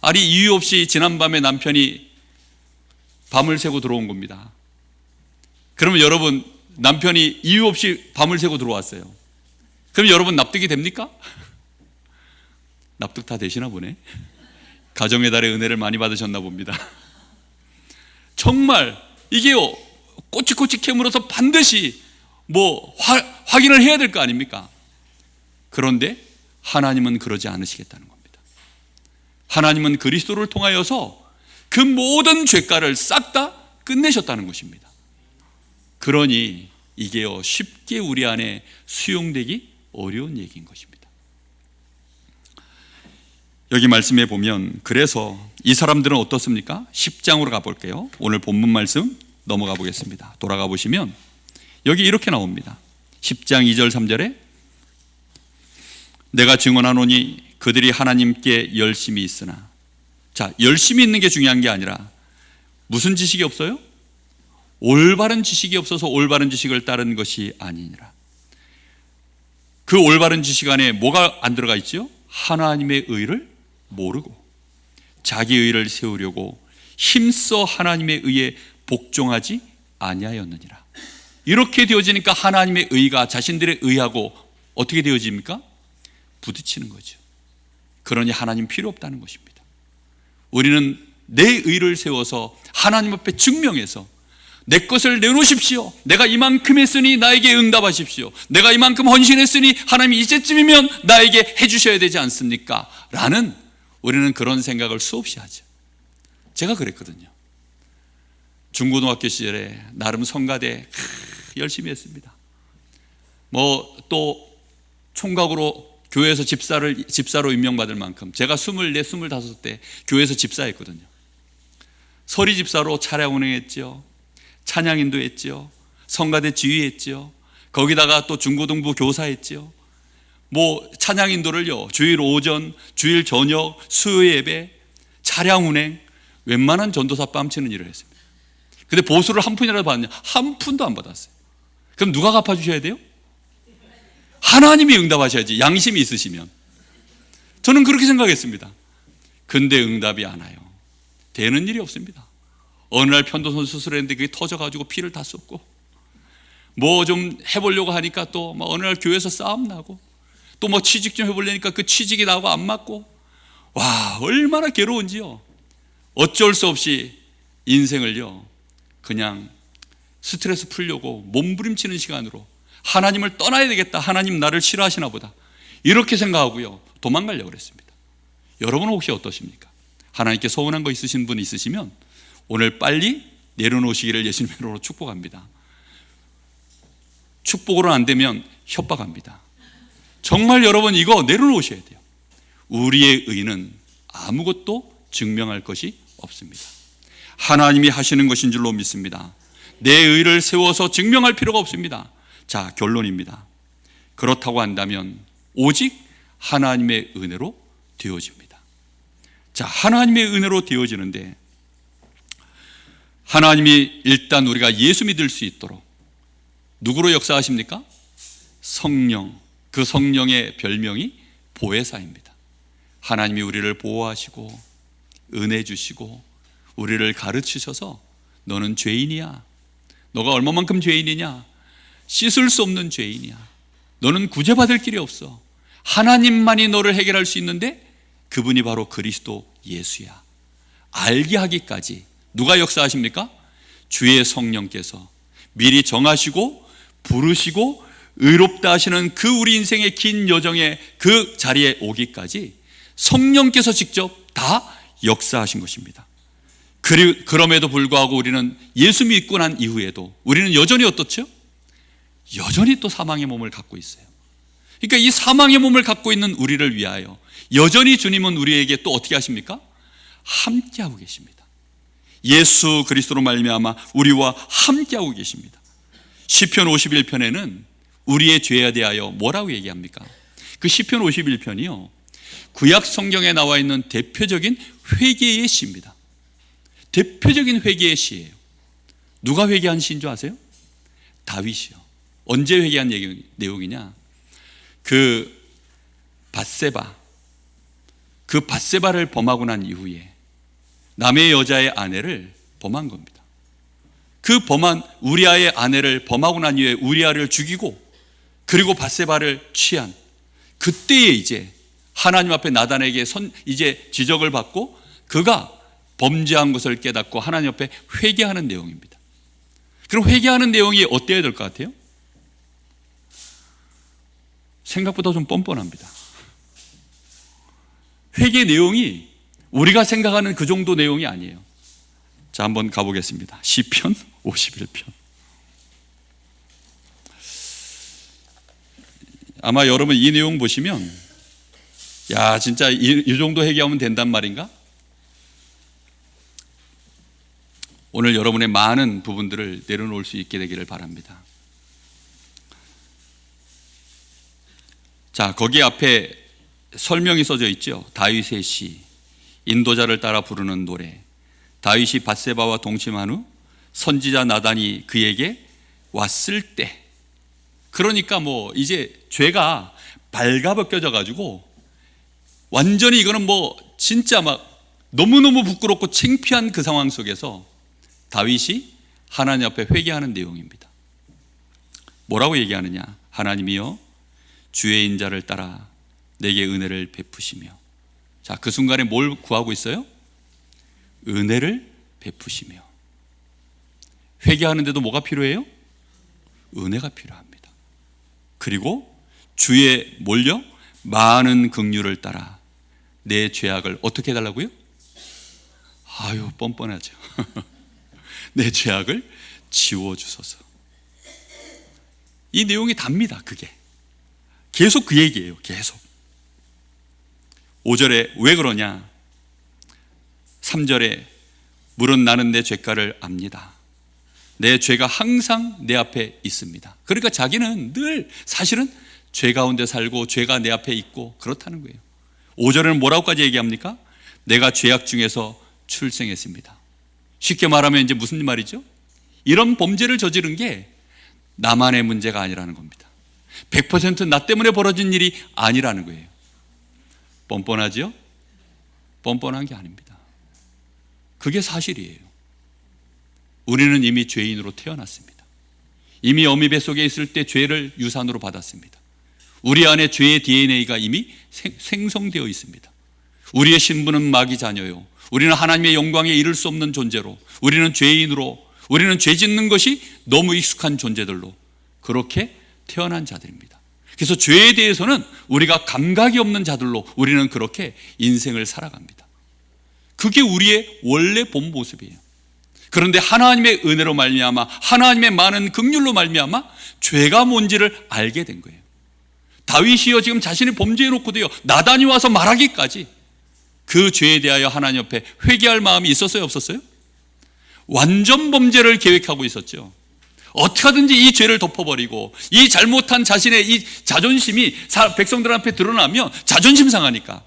Speaker 1: 아니, 이유 없이 지난밤에 남편이 밤을 새고 들어온 겁니다. 그러면 여러분, 남편이 이유 없이 밤을 새고 들어왔어요. 그럼 여러분 납득이 됩니까? 납득 다 되시나 보네. 가정의 달의 은혜를 많이 받으셨나 봅니다. 정말 이게요, 꼬치꼬치 캐물어서 반드시 확인을 해야 될 거 아닙니까? 그런데 하나님은 그러지 않으시겠다는 겁니다. 하나님은 그리스도를 통하여서 그 모든 죄가를 싹 다 끝내셨다는 것입니다. 그러니 이게요, 쉽게 우리 안에 수용되기 어려운 얘기인 것입니다. 여기 말씀에 보면, 그래서 이 사람들은 어떻습니까? 10장으로 가볼게요. 오늘 본문 말씀 넘어가 보겠습니다. 돌아가 보시면 여기 이렇게 나옵니다. 10장 2절 3절에 내가 증언하노니 그들이 하나님께 열심히 있으나, 열심히 있는 게 중요한 게 아니라 무슨 지식이 없어요? 올바른 지식이 없어서 올바른 지식을 따른 것이 아니니라. 그 올바른 지식 안에 뭐가 안 들어가 있죠? 하나님의 의를 모르고 자기 의를 세우려고 힘써 하나님의 의에 복종하지 아니하였느니라. 이렇게 되어지니까 하나님의 의가 자신들의 의하고 어떻게 되어집니까? 부딪히는 거죠. 그러니 하나님 필요 없다는 것입니다. 우리는 내 의를 세워서 하나님 앞에 증명해서 내 것을 내놓으십시오. 내가 이만큼 했으니 나에게 응답하십시오. 내가 이만큼 헌신했으니 하나님이 이제쯤이면 나에게 해주셔야 되지 않습니까? 라는, 우리는 그런 생각을 수없이 하죠. 제가 그랬거든요. 중고등학교 시절에 나름 성가대 열심히 했습니다. 또 총각으로 교회에서 집사로 임명받을 만큼, 제가 24, 25때 교회에서 집사했거든요. 서리 집사로 차량 운행했죠. 찬양인도 했죠. 성가대 지휘했죠. 거기다가 또 중고등부 교사했죠. 찬양인도를요, 주일 오전, 주일 저녁, 수요 예배, 차량 운행, 웬만한 전도사 뺨치는 일을 했습니다. 근데 보수를 한 푼이라도 받았냐? 한 푼도 안 받았어요. 그럼 누가 갚아주셔야 돼요? 하나님이 응답하셔야지, 양심이 있으시면. 저는 그렇게 생각했습니다. 근데 응답이 안 와요. 되는 일이 없습니다. 어느 날 편도선 수술했는데 그게 터져가지고 피를 다 쏟고, 좀 해보려고 하니까 또 어느 날 교회에서 싸움 나고, 또 취직 좀 해보려니까 그 취직이 나고 안 맞고, 얼마나 괴로운지요. 어쩔 수 없이 인생을요, 그냥 스트레스 풀려고 몸부림치는 시간으로 하나님을 떠나야 되겠다, 하나님 나를 싫어하시나 보다, 이렇게 생각하고요, 도망가려고 그랬습니다. 여러분은 혹시 어떠십니까? 하나님께 서운한 거 있으신 분 있으시면 오늘 빨리 내려놓으시기를 예수님의 이름으로 축복합니다. 축복으로 안 되면 협박합니다. 정말 여러분, 이거 내려놓으셔야 돼요. 우리의 의는 아무것도 증명할 것이 없습니다. 하나님이 하시는 것인 줄로 믿습니다. 내 의를 세워서 증명할 필요가 없습니다. 자, 결론입니다. 그렇다고 한다면 오직 하나님의 은혜로 되어집니다. 자, 하나님의 은혜로 되어지는데, 하나님이 일단 우리가 예수 믿을 수 있도록 누구로 역사하십니까? 성령. 그 성령의 별명이 보혜사입니다. 하나님이 우리를 보호하시고 은혜 주시고 우리를 가르치셔서, 너는 죄인이야, 너가 얼마만큼 죄인이냐, 씻을 수 없는 죄인이야, 너는 구제받을 길이 없어, 하나님만이 너를 해결할 수 있는데 그분이 바로 그리스도 예수야, 알게 하기까지 누가 역사하십니까? 주의 성령께서 미리 정하시고 부르시고 의롭다 하시는 그 우리 인생의 긴 여정의 그 자리에 오기까지 성령께서 직접 다 역사하신 것입니다. 그럼에도 불구하고 우리는 예수 믿고 난 이후에도 우리는 여전히 어떻죠? 여전히 또 사망의 몸을 갖고 있어요. 그러니까 이 사망의 몸을 갖고 있는 우리를 위하여 여전히 주님은 우리에게 또 어떻게 하십니까? 함께하고 계십니다. 예수 그리스도로 말미암아 우리와 함께하고 계십니다. 시편 51편에는 우리의 죄에 대하여 뭐라고 얘기합니까? 그 시편 51편이요, 구약 성경에 나와 있는 대표적인 회개의 시입니다. 대표적인 회개의 시예요. 누가 회개한 시인 줄 아세요? 다윗이요. 언제 회개한 내용이냐? 그 밧세바, 그 밧세바를 범하고 난 이후에 남의 여자의 아내를 범한 겁니다. 그 범한 우리아의 아내를 범하고 난 이후에 우리아를 죽이고, 그리고 밧세바를 취한 그때에 이제 하나님 앞에 나단에게 이제 지적을 받고 그가 범죄한 것을 깨닫고 하나님 앞에 회개하는 내용입니다. 그럼 회개하는 내용이 어때야 될 것 같아요? 생각보다 좀 뻔뻔합니다. 회개 내용이 우리가 생각하는 그 정도 내용이 아니에요. 자, 한번 가보겠습니다. 시편 51편. 아마 여러분 이 내용 보시면, 야, 진짜 이 정도 회개하면 된단 말인가? 오늘 여러분의 많은 부분들을 내려놓을 수 있게 되기를 바랍니다. 자, 거기 앞에 설명이 써져 있죠. 다윗의 시, 인도자를 따라 부르는 노래. 다윗이 밧세바와 동침한 후 선지자 나단이 그에게 왔을 때, 그러니까 뭐 이제 죄가 발가벗겨져 가지고 완전히 이거는 뭐 진짜 막 너무너무 부끄럽고 창피한 그 상황 속에서 다윗이 하나님 앞에 회개하는 내용입니다. 뭐라고 얘기하느냐? 하나님이여, 주의 인자를 따라 내게 은혜를 베푸시며. 자, 그 순간에 뭘 구하고 있어요? 은혜를 베푸시며. 회개하는데도 뭐가 필요해요? 은혜가 필요합니다. 그리고 주의 뭘요? 많은 긍휼을 따라 내 죄악을 어떻게 해달라고요? 아유, 뻔뻔하죠. 내 죄악을 지워주소서. 이 내용이 답니다. 그게 계속 그 얘기예요. 계속. 5절에 왜 그러냐? 3절에 물은 나는 내 죄가를 압니다. 내 죄가 항상 내 앞에 있습니다. 그러니까 자기는 늘 사실은 죄 가운데 살고 죄가 내 앞에 있고 그렇다는 거예요. 5절에는 뭐라고까지 얘기합니까? 내가 죄악 중에서 출생했습니다. 쉽게 말하면 이제 무슨 말이죠? 이런 범죄를 저지른 게 나만의 문제가 아니라는 겁니다. 100% 나 때문에 벌어진 일이 아니라는 거예요. 뻔뻔하죠? 뻔뻔한 게 아닙니다. 그게 사실이에요. 우리는 이미 죄인으로 태어났습니다. 이미 어미 뱃속에 있을 때 죄를 유산으로 받았습니다. 우리 안에 죄의 DNA가 이미 생성되어 있습니다. 우리의 신분은 마귀 자녀요, 우리는 하나님의 영광에 이를 수 없는 존재로, 우리는 죄인으로, 우리는 죄 짓는 것이 너무 익숙한 존재들로 그렇게 태어난 자들입니다. 그래서 죄에 대해서는 우리가 감각이 없는 자들로 우리는 그렇게 인생을 살아갑니다. 그게 우리의 원래 본 모습이에요. 그런데 하나님의 은혜로 말미암아, 하나님의 많은 긍휼로 말미암아 죄가 뭔지를 알게 된 거예요. 다윗이요, 지금 자신이 범죄해놓고도요, 나단이 와서 말하기까지 그 죄에 대하여 하나님 앞에 회개할 마음이 있었어요, 없었어요? 완전 범죄를 계획하고 있었죠. 어떻게 하든지 이 죄를 덮어버리고, 이 잘못한 자신의 이 자존심이 백성들 앞에 드러나면 자존심 상하니까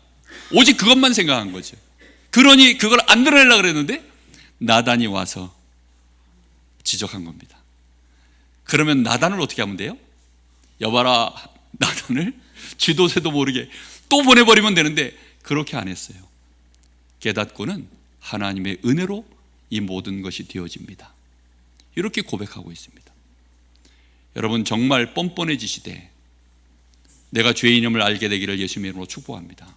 Speaker 1: 오직 그것만 생각한 거죠. 그러니 그걸 안 드러내려고 그랬는데 나단이 와서 지적한 겁니다. 그러면 나단을 어떻게 하면 돼요? 여봐라, 나단을 쥐도 새도 모르게 또 보내버리면 되는데 그렇게 안 했어요. 깨닫고는 하나님의 은혜로 이 모든 것이 되어집니다. 이렇게 고백하고 있습니다. 여러분, 정말 뻔뻔해지시되 내가 죄인임을 알게 되기를 예수님의 이름으로 축복합니다.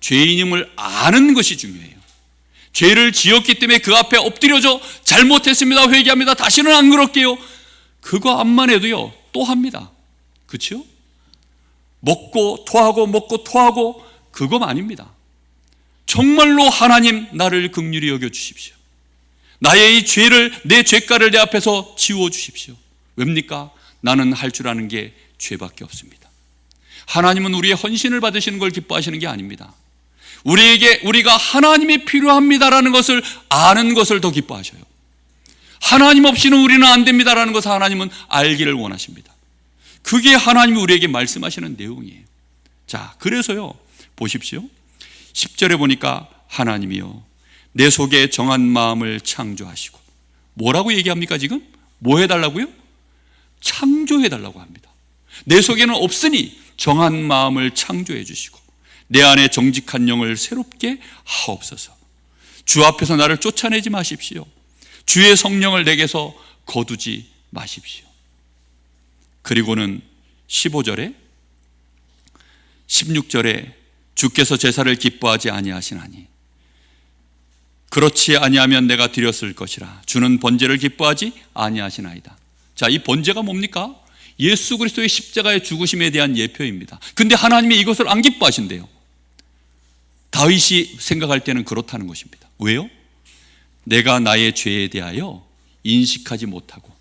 Speaker 1: 죄인임을 아는 것이 중요해요. 죄를 지었기 때문에 그 앞에 엎드려져 잘못했습니다, 회개합니다, 다시는 안 그럴게요, 그거 암만 해도요 또 합니다. 그렇죠? 먹고 토하고 먹고 토하고 그거 아닙니다. 정말로 하나님, 나를 긍휼히 여겨주십시오. 나의 이 죄를, 내 죄가를 내 앞에서 지워주십시오. 왜입니까? 나는 할 줄 아는 게 죄밖에 없습니다. 하나님은 우리의 헌신을 받으시는 걸 기뻐하시는 게 아닙니다. 우리가 하나님이 필요합니다라는 것을 아는 것을 더 기뻐하셔요. 하나님 없이는 우리는 안 됩니다라는 것을 하나님은 알기를 원하십니다. 그게 하나님이 우리에게 말씀하시는 내용이에요. 자, 그래서요, 보십시오. 10절에 보니까 하나님이요, 내 속에 정한 마음을 창조하시고, 뭐라고 얘기합니까 지금? 뭐 해달라고요? 창조해달라고 합니다. 내 속에는 없으니 정한 마음을 창조해 주시고 내 안에 정직한 영을 새롭게 하옵소서. 주 앞에서 나를 쫓아내지 마십시오. 주의 성령을 내게서 거두지 마십시오. 그리고는 15절에 16절에 주께서 제사를 기뻐하지 아니하시나니 그렇지 아니하면 내가 드렸을 것이라. 주는 번제를 기뻐하지 아니하시나이다. 자, 이 번제가 뭡니까? 예수 그리스도의 십자가의 죽으심에 대한 예표입니다. 근데 하나님이 이것을 안 기뻐하신대요. 다윗이 생각할 때는 그렇다는 것입니다. 왜요? 내가 나의 죄에 대하여 인식하지 못하고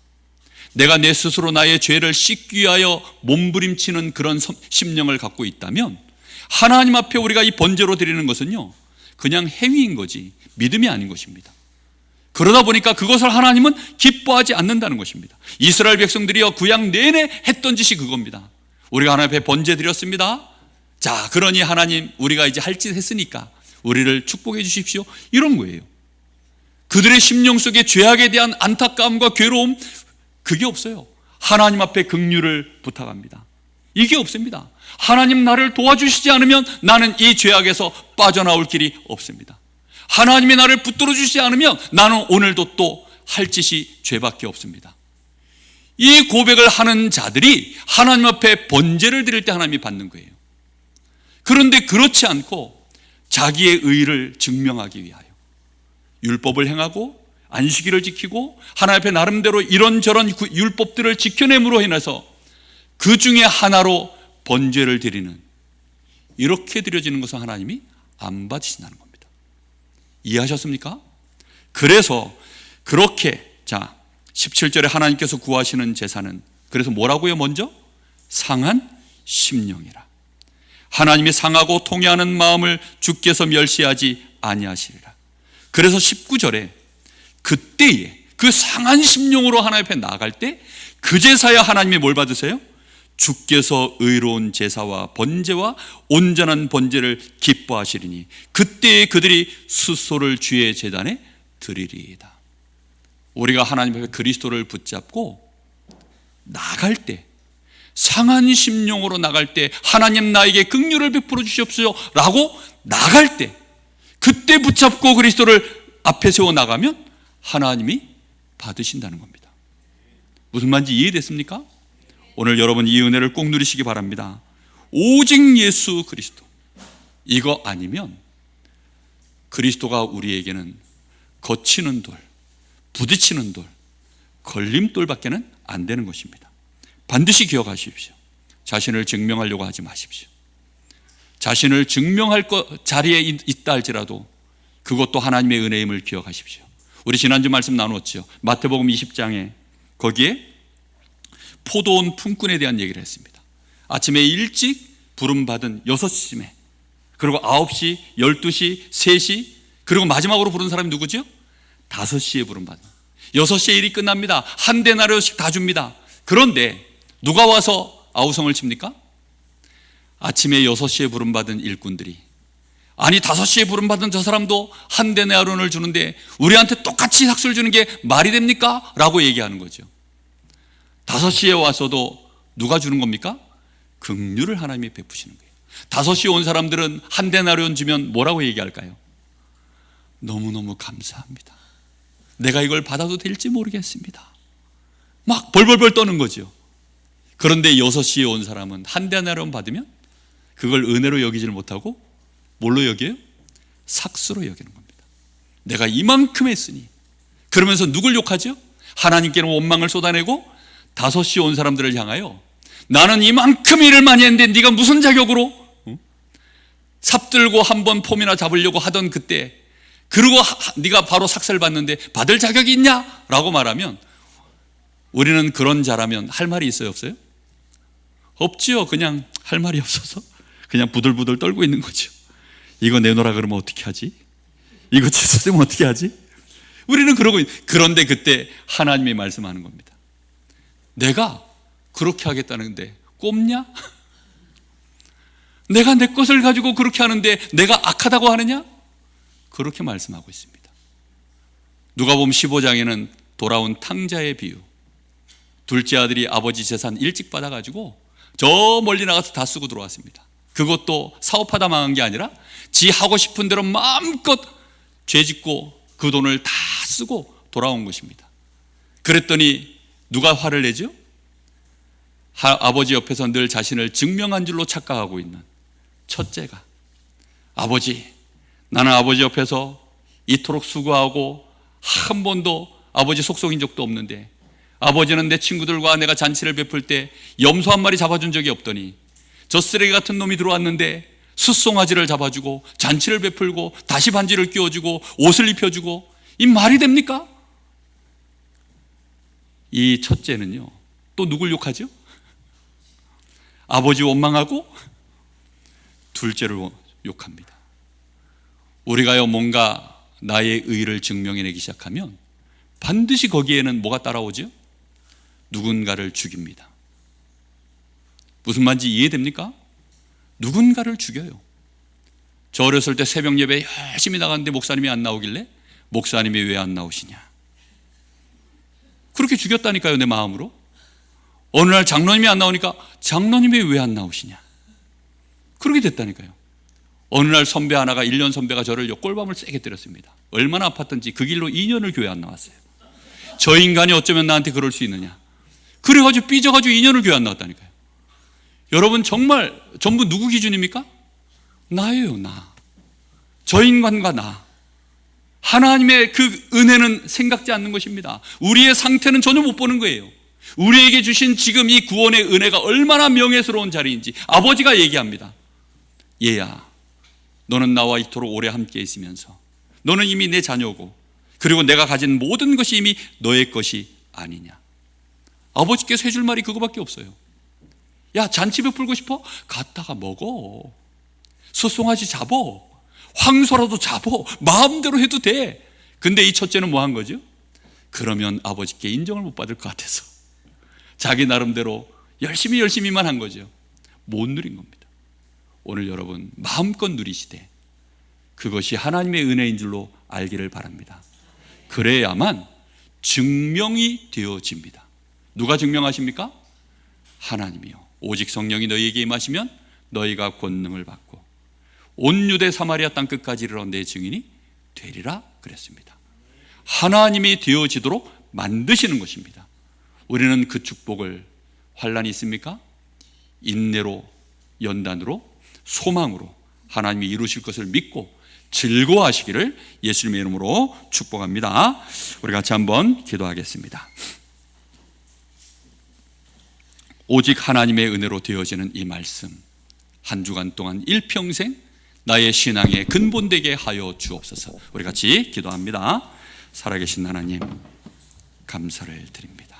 Speaker 1: 내가 내 스스로 나의 죄를 씻기 위하여 몸부림치는 그런 심령을 갖고 있다면 하나님 앞에 우리가 이 번제로 드리는 것은요, 그냥 행위인 거지 믿음이 아닌 것입니다. 그러다 보니까 그것을 하나님은 기뻐하지 않는다는 것입니다. 이스라엘 백성들이요, 구약 내내 했던 짓이 그겁니다. 우리가 하나님 앞에 번제 드렸습니다. 자, 그러니 하나님 우리가 이제 할 짓 했으니까 우리를 축복해 주십시오, 이런 거예요. 그들의 심령 속에 죄악에 대한 안타까움과 괴로움, 그게 없어요. 하나님 앞에 긍휼을 부탁합니다. 이게 없습니다. 하나님 나를 도와주시지 않으면 나는 이 죄악에서 빠져나올 길이 없습니다. 하나님이 나를 붙들어 주시지 않으면 나는 오늘도 또 할 짓이 죄밖에 없습니다. 이 고백을 하는 자들이 하나님 앞에 번제를 드릴 때 하나님이 받는 거예요. 그런데 그렇지 않고 자기의 의를 증명하기 위하여 율법을 행하고 안식일을 지키고 하나님 앞에 나름대로 이런저런 율법들을 지켜냄으로 인해서 그 중에 하나로 번제를 드리는, 이렇게 드려지는 것은 하나님이 안 받으신다는 겁니다. 이해하셨습니까? 그래서 그렇게, 자, 17절에 하나님께서 구하시는 제사는 그래서 뭐라고요? 먼저 상한 심령이라. 하나님이 상하고 통회하는 마음을 주께서 멸시하지 아니하시리라. 그래서 19절에 그때에 그 상한 심령으로 하나님 앞에 나아갈 때 그 제사야 하나님이 뭘 받으세요? 주께서 의로운 제사와 번제와 온전한 번제를 기뻐하시리니 그때에 그들이 스스로를 주의 제단에 드리리이다. 우리가 하나님 앞에 그리스도를 붙잡고 나갈 때, 상한 심령으로 나갈 때, 하나님 나에게 긍휼을 베풀어 주시옵소서 라고 나갈 때, 그때 붙잡고 그리스도를 앞에 세워 나가면 하나님이 받으신다는 겁니다. 무슨 말인지 이해됐습니까? 오늘 여러분 이 은혜를 꼭 누리시기 바랍니다. 오직 예수 그리스도, 이거 아니면 그리스도가 우리에게는 거치는 돌, 부딪히는 돌, 걸림돌밖에는 안 되는 것입니다. 반드시 기억하십시오. 자신을 증명하려고 하지 마십시오. 자신을 증명할 자리에 있다 할지라도 그것도 하나님의 은혜임을 기억하십시오. 우리 지난주 말씀 나누었죠. 마태복음 20장에 거기에 포도원 품꾼에 대한 얘기를 했습니다. 아침에 일찍 부름받은 6시쯤에, 그리고 9시, 12시, 3시, 그리고 마지막으로 부른 사람이 누구죠? 5시에 부름받은. 6시에 일이 끝납니다. 한 데나리오씩 다 줍니다. 그런데 누가 와서 아우성을 칩니까? 아침에 6시에 부름받은 일꾼들이, 아니 5시에 부름받은 저 사람도 한 데나리온을 주는데 우리한테 똑같이 삭수를 주는 게 말이 됩니까? 라고 얘기하는 거죠. 5시에 와서도 누가 주는 겁니까? 긍휼을 하나님이 베푸시는 거예요. 5시에 온 사람들은 한 데나리온 주면 뭐라고 얘기할까요? 너무너무 감사합니다. 내가 이걸 받아도 될지 모르겠습니다. 막 벌벌벌 떠는 거죠. 그런데 6시에 온 사람은 한 데나리온 받으면 그걸 은혜로 여기지를 못하고 뭘로 여겨요? 삭수로 여기는 겁니다. 내가 이만큼 했으니. 그러면서 누굴 욕하죠? 하나님께는 원망을 쏟아내고 5시에 온 사람들을 향하여 나는 이만큼 일을 많이 했는데 네가 무슨 자격으로 삽들고 한번 폼이나 잡으려고 하던 그때, 그리고 네가 바로 삭살 받는데 받을 자격이 있냐? 라고 말하면 우리는 그런 자라면 할 말이 있어요, 없어요? 없지요. 그냥 할 말이 없어서 그냥 부들부들 떨고 있는 거죠. 이거 내놓으라 그러면 어떻게 하지? 이거 취소되면 어떻게 하지? 우리는 그러고 그런데 그때 하나님이 말씀하는 겁니다. 내가 그렇게 하겠다는데 꼽냐? 내가 내 것을 가지고 그렇게 하는데 내가 악하다고 하느냐? 그렇게 말씀하고 있습니다. 누가복음 15장에는 돌아온 탕자의 비유, 둘째 아들이 아버지 재산 일찍 받아가지고 저 멀리 나가서 다 쓰고 들어왔습니다. 그것도 사업하다 망한 게 아니라 지 하고 싶은 대로 마음껏 죄짓고 그 돈을 다 쓰고 돌아온 것입니다. 그랬더니 누가 화를 내죠? 아버지 옆에서 늘 자신을 증명한 줄로 착각하고 있는 첫째가, 아버지, 나는 아버지 옆에서 이토록 수고하고 한 번도 아버지 속속인 적도 없는데, 아버지는 내 친구들과 내가 잔치를 베풀 때 염소 한 마리 잡아준 적이 없더니 저 쓰레기 같은 놈이 들어왔는데 숫송아지를 잡아주고 잔치를 베풀고 다시 반지를 끼워주고 옷을 입혀주고, 이 말이 됩니까? 이 첫째는요, 또 누굴 욕하죠? 아버지 원망하고 둘째를 욕합니다. 우리가요, 뭔가 나의 의의를 증명해내기 시작하면 반드시 거기에는 뭐가 따라오죠? 누군가를 죽입니다. 무슨 말인지 이해됩니까? 누군가를 죽여요. 저 어렸을 때 새벽 예배 열심히 나갔는데 목사님이 안 나오길래 목사님이 왜 안 나오시냐, 그렇게 죽였다니까요, 내 마음으로. 어느 날 장로님이 안 나오니까 장로님이 왜 안 나오시냐, 그렇게 됐다니까요. 어느 날 선배 하나가, 1년 선배가 저를 꼴밤을 세게 때렸습니다. 얼마나 아팠던지 그 길로 2년을 교회 안 나왔어요. 저 인간이 어쩌면 나한테 그럴 수 있느냐, 그래가지고 삐져가지고 2년을 교회 안 나왔다니까요. 여러분, 정말 전부 누구 기준입니까? 나예요, 나. 저 인간과 나. 하나님의 그 은혜는 생각지 않는 것입니다. 우리의 상태는 전혀 못 보는 거예요. 우리에게 주신 지금 이 구원의 은혜가 얼마나 명예스러운 자리인지 아버지가 얘기합니다. 얘야, 너는 나와 이토록 오래 함께 있으면서 너는 이미 내 자녀고, 그리고 내가 가진 모든 것이 이미 너의 것이 아니냐. 아버지께서 해줄 말이 그거밖에 없어요. 야, 잔치 베풀고 싶어? 갔다가 먹어. 숫송아지 잡어. 황소라도 잡어. 마음대로 해도 돼. 근데 이 첫째는 뭐 한 거죠? 그러면 아버지께 인정을 못 받을 것 같아서 자기 나름대로 열심히만 한 거죠. 못 누린 겁니다. 오늘 여러분, 마음껏 누리시되 그것이 하나님의 은혜인 줄로 알기를 바랍니다. 그래야만 증명이 되어집니다. 누가 증명하십니까? 하나님이요. 오직 성령이 너희에게 임하시면 너희가 권능을 받고 온 유대 사마리아 땅 끝까지 이르러 내 증인이 되리라 그랬습니다. 하나님이 되어지도록 만드시는 것입니다. 우리는 그 축복을, 환난이 있습니까? 인내로, 연단으로, 소망으로 하나님이 이루실 것을 믿고 즐거워하시기를 예수님의 이름으로 축복합니다. 우리 같이 한번 기도하겠습니다. 오직 하나님의 은혜로 되어지는 이 말씀, 한 주간 동안 일평생 나의 신앙의 근본되게 하여 주옵소서. 우리 같이 기도합니다. 살아계신 하나님, 감사를 드립니다.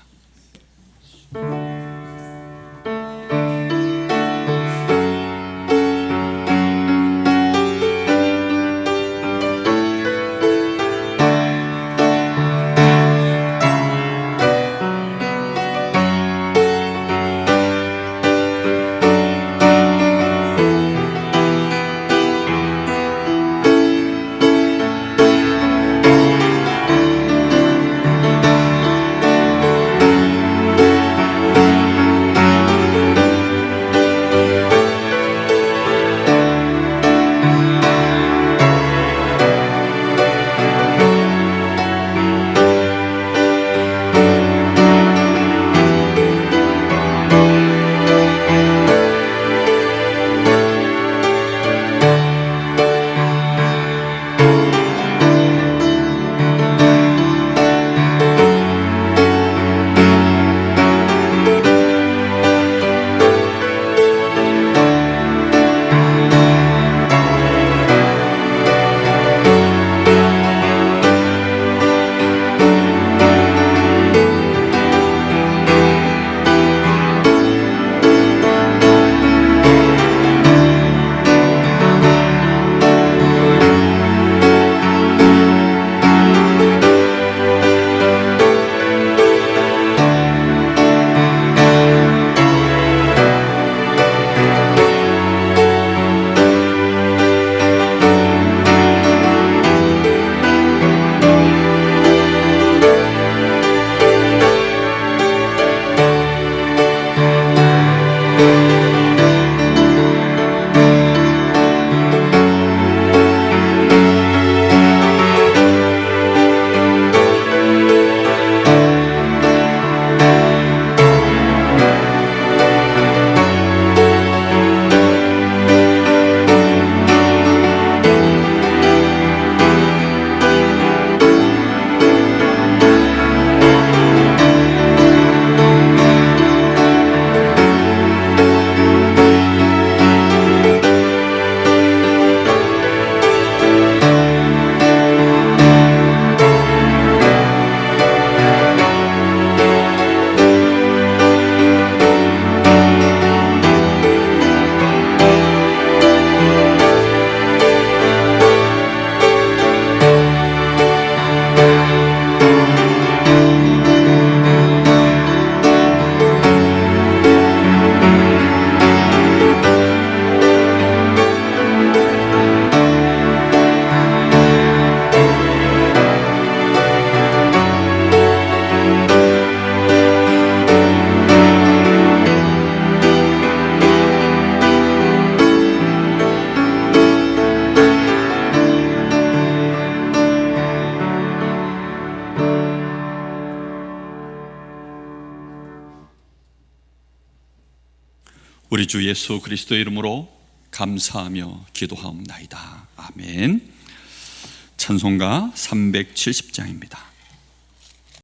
Speaker 1: 우리 주 예수 그리스도의 이름으로 감사하며 기도하옵나이다. 아멘. 찬송가 370장입니다.